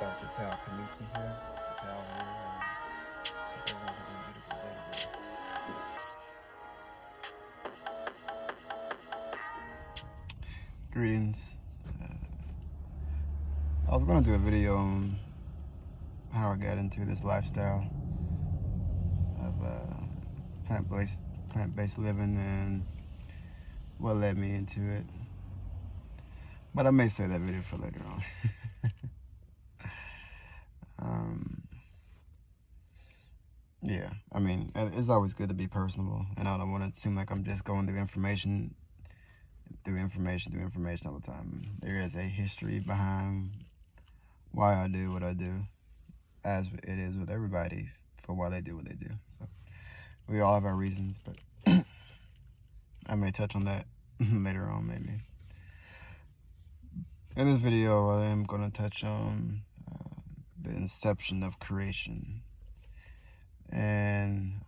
Dr. Tal Kamisi here, Dr. Tal here, and hope everyone's having a beautiful day today. Greetings. Uh, I was going to do a video on how I got into this lifestyle of plant-based living and what led me into it. But I may save that video for later on. um, yeah, I mean, it's always good to be personable, and I don't want it to seem like I'm just going through information all the time. There is a history behind why I do what I do, as it is with everybody for why they do what they do. So we all have our reasons, but I may touch on that later on, maybe. In this video, I am going to touch on the inception of creation. And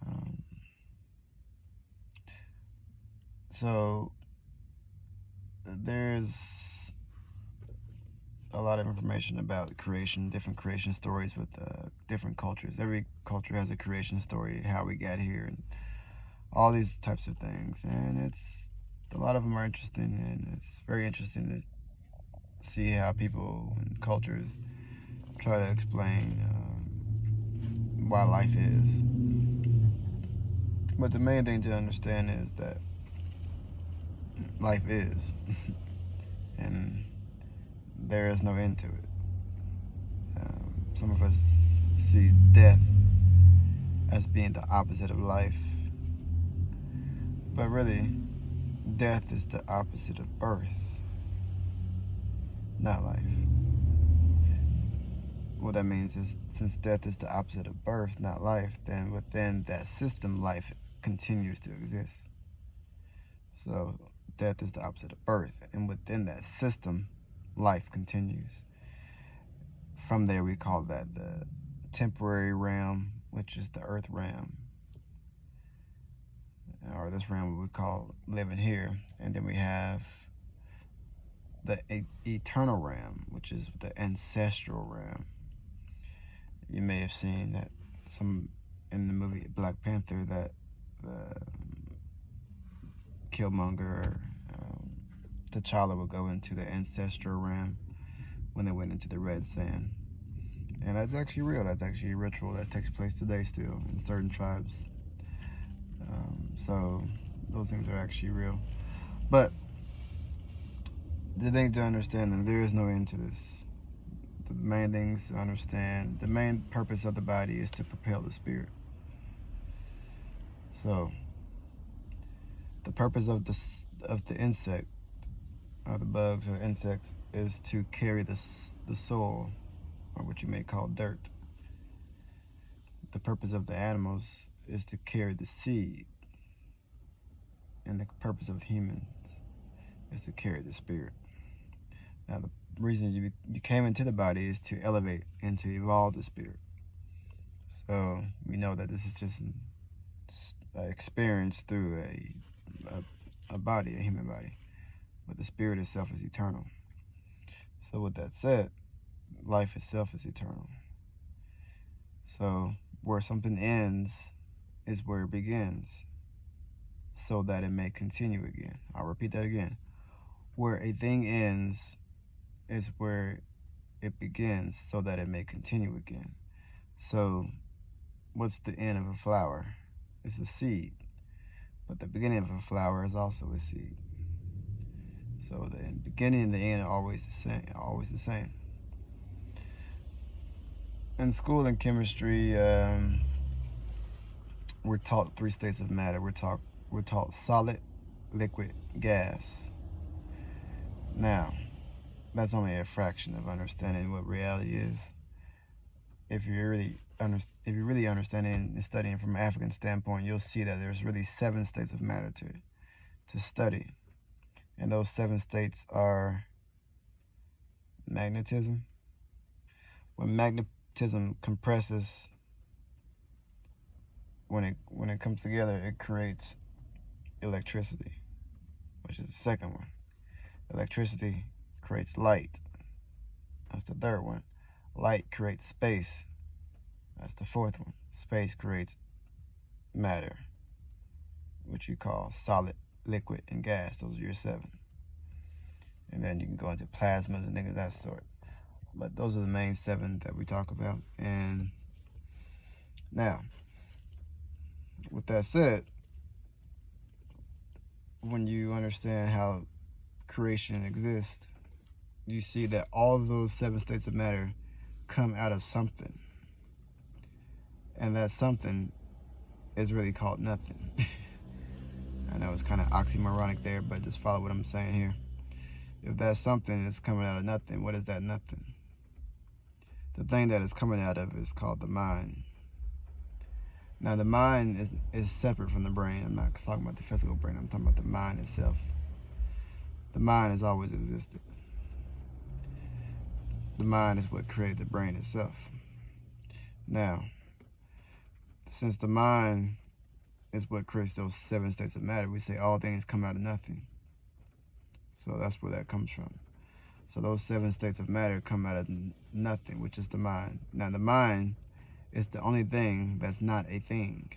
so there's a lot of information about creation, different creation stories with different cultures. Every culture has a creation story, how we got here, and all these types of things. And a lot of them are interesting, and it's very interesting to see how people and cultures try to explain why life is. But the main thing to understand is that life is, and there is no end to it. Some of us see death as being the opposite of life, but really, death is the opposite of birth, not life. What that means is, since death is the opposite of birth, not life, then within that system, life continues to exist. So death is the opposite of birth, and within that system, life continues. From there, we call that the temporary realm, which is the earth realm, or this realm we call living here. And then we have the eternal realm, which is the ancestral realm. You may have seen that some in the movie Black Panther that the Killmonger, T'Challa would go into the ancestral realm when they went into the red sand. And that's actually real. That's actually a ritual that takes place today still in certain tribes. So those things are actually real. But the thing to understand that there is no end to this. The main things to understand, the main purpose of the body is to propel the spirit. So the purpose of the insect, or the bugs or the insects, is to carry the soil, or what you may call dirt. The purpose of the animals is to carry the seed, and the purpose of humans is to carry the spirit. Now, the reason you came into the body is to elevate and to evolve the spirit. So we know that this is just an experience through a body, a human body, but the spirit itself is eternal. So with that said, life itself is eternal. So where something ends is where it begins, so that it may continue again. I'll repeat that again. Where a thing ends is where it begins, so that it may continue again. So what's the end of a flower? It's a seed. But the beginning of a flower is also a seed. So the beginning and the end are always the same. In school in chemistry, we're taught 3 states of matter. We're taught solid, liquid, gas. Now, that's only a fraction of understanding what reality is. If you're really understanding and studying from an African standpoint, you'll see that there's really 7 states of matter to study. And those 7 states are magnetism. When magnetism compresses, when it comes together, it creates electricity, which is the second one. Electricity creates light. That's the third one. Light creates space. That's the fourth one. Space creates matter, which you call solid, liquid, and gas. Those are your 7. And then you can go into plasmas and things of that sort. But those are the main 7 that we talk about. And now, with that said, when you understand how creation exists, you see that all of those 7 states of matter come out of something. And that something is really called nothing. I know it's kind of oxymoronic there, but just follow what I'm saying here. If that something is coming out of nothing, what is that nothing? The thing that is coming out of is called the mind. Now, the mind is separate from the brain. I'm not talking about the physical brain. I'm talking about the mind itself. The mind has always existed. The mind is what created the brain itself. Now, since the mind is what creates those 7 states of matter, we say all things come out of nothing. So that's where that comes from. So those 7 states of matter come out of nothing, which is the mind. Now, the mind is the only thing that's not a thing.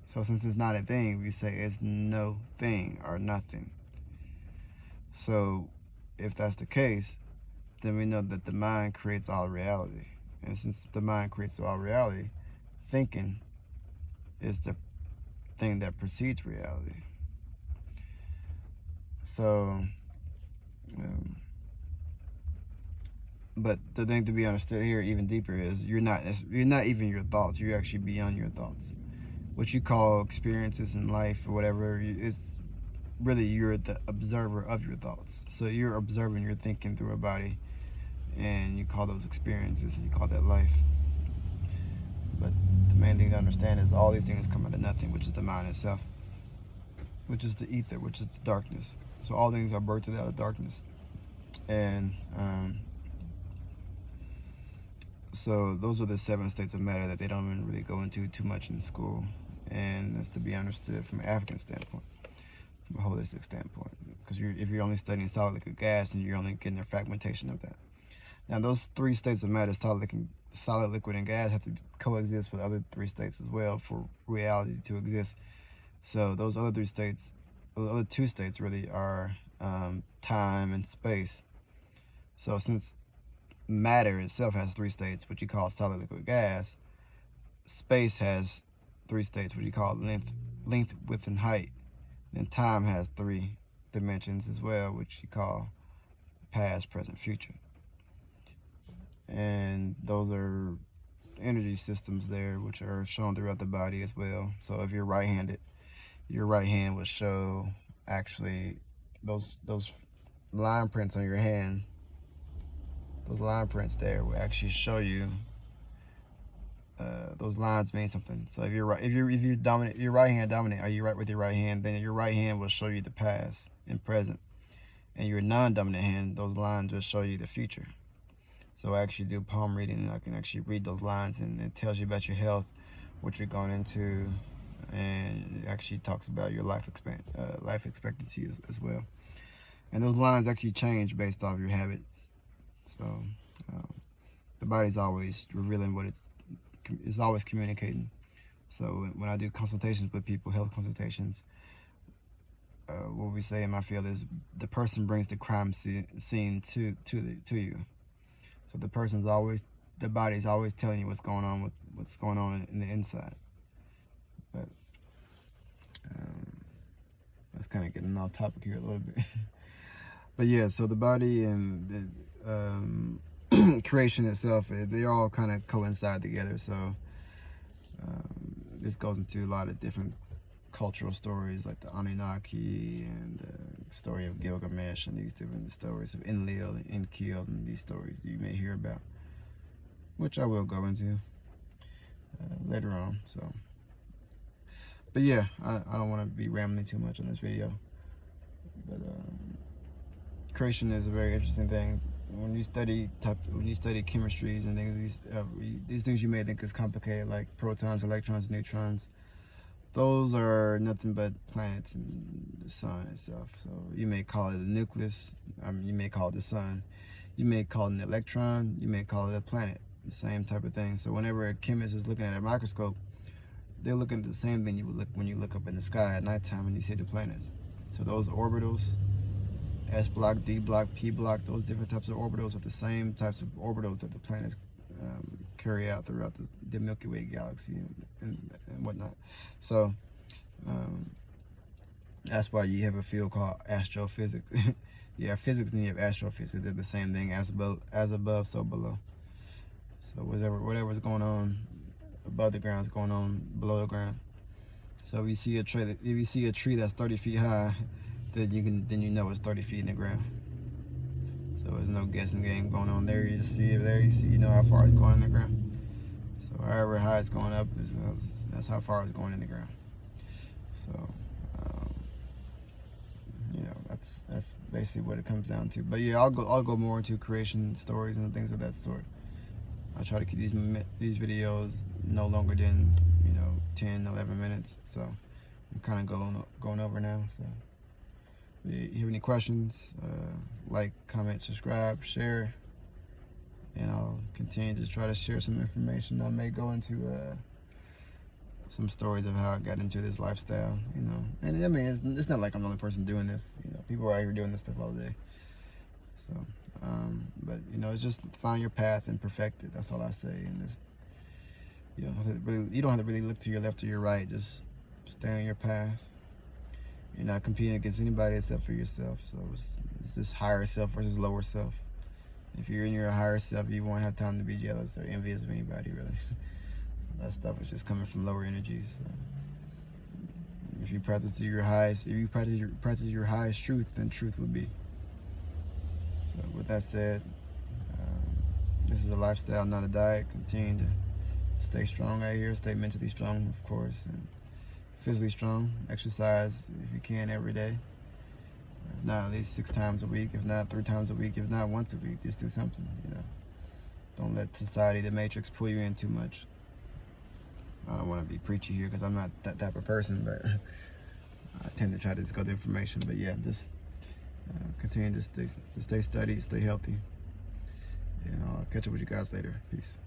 So since it's not a thing, we say it's no thing or nothing. So if that's the case, then we know that the mind creates all reality. And since the mind creates all reality, thinking is the thing that precedes reality. So, but the thing to be understood here even deeper is you're not even your thoughts. You're actually beyond your thoughts. What you call experiences in life or whatever, it's really you're the observer of your thoughts. So you're observing your thinking through a body, and you call those experiences, and you call that life. But the main thing to understand is all these things come out of nothing, which is the mind itself, which is the ether, which is the darkness. So all things are birthed out of darkness. And so those are the 7 states of matter that they don't even really go into too much in school. And that's to be understood from an African standpoint, from a holistic standpoint. Because if you're only studying solid, liquid, gas, and you're only getting a fragmentation of that. Now, those 3 states of matter, solid, liquid, and gas, have to coexist with other 3 states as well for reality to exist. So those other 3 states, the other 2 states really are time and space. So since matter itself has 3 states, which you call solid, liquid, gas, space has 3 states, which you call length, width, and height. And time has 3 dimensions as well, which you call past, present, future. And those are energy systems there, which are shown throughout the body as well. So if you're right-handed, your right hand will show actually those line prints on your hand. Those line prints there will actually show you those lines mean something. So if you're dominant, your right hand dominant, are you right with your right hand? Then your right hand will show you the past and present, and your non-dominant hand, those lines will show you the future. So I actually do palm reading, and I can actually read those lines, and it tells you about your health, what you're going into, and it actually talks about your life expectancy as well. And those lines actually change based off your habits. So the body's always revealing what it's always communicating. So when I do consultations with people, health consultations, what we say in my field is the person brings the crime scene to you. So the body's always telling you what's going on in the inside. But let's kind of getting off topic here a little bit. But yeah, so the body and the creation itself, they all kind of coincide together. So this goes into a lot of different cultural stories, like the Anunnaki and the story of Gilgamesh, and these different stories of Enlil and Enkidu, and these stories you may hear about, which I will go into later on. So, but yeah, I don't want to be rambling too much on this video. But creation is a very interesting thing. When you study chemistries and things, these things you may think is complicated, like protons, electrons, neutrons. Those are nothing but planets and the sun itself. So you may call it the nucleus. You may call it the sun. You may call it an electron, you may call it a planet, the same type of thing. So whenever a chemist is looking at a microscope, they're looking at the same thing you would look when you look up in the sky at nighttime and you see the planets. So those orbitals, S block, D block, P block, those different types of orbitals are the same types of orbitals that the planets carry out throughout the Milky Way galaxy and whatnot. So that's why you have a field called astrophysics. You have physics and you have astrophysics. They're the same thing, as above, so below. So whatever's going on above the ground is going on below the ground. So if you see a tree that's 30 feet high, then you know it's 30 feet in the ground. So there's no guessing game going on there. You just see it there. You know how far it's going in the ground. So however high it's going up, that's how far it's going in the ground. So you know, that's basically what it comes down to. But yeah, I'll go more into creation stories and things of that sort. I try to keep these videos no longer than 10, 11 minutes. So I'm kind of going over now. So if you have any questions, like, comment, subscribe, share, and I'll continue to try to share some information. I may go into some stories of how I got into this lifestyle, and I mean, it's not like I'm the only person doing this. People are out here doing this stuff all day. So but it's just find your path and perfect it. That's all I say. And just you don't have to really look to your left or your right. Just stay on your path. You're not competing against anybody except for yourself. So it's just higher self versus lower self. If you're in your higher self, you won't have time to be jealous or envious of anybody, really. That stuff is just coming from lower energies. So if you practice your highest truth, then truth will be. So with that said, this is a lifestyle, not a diet. Continue to stay strong out here. Stay mentally strong, of course, and physically strong. Exercise if you can every day. If not, at least 6 times a week. If not, 3 times a week. If not, once a week. Just do something. Don't let society, the matrix, pull you in too much. I don't want to be preachy here because I'm not that type of person, but I tend to try to just go to information. But yeah, just continue to stay steady, stay healthy, and I'll catch up with you guys later. Peace.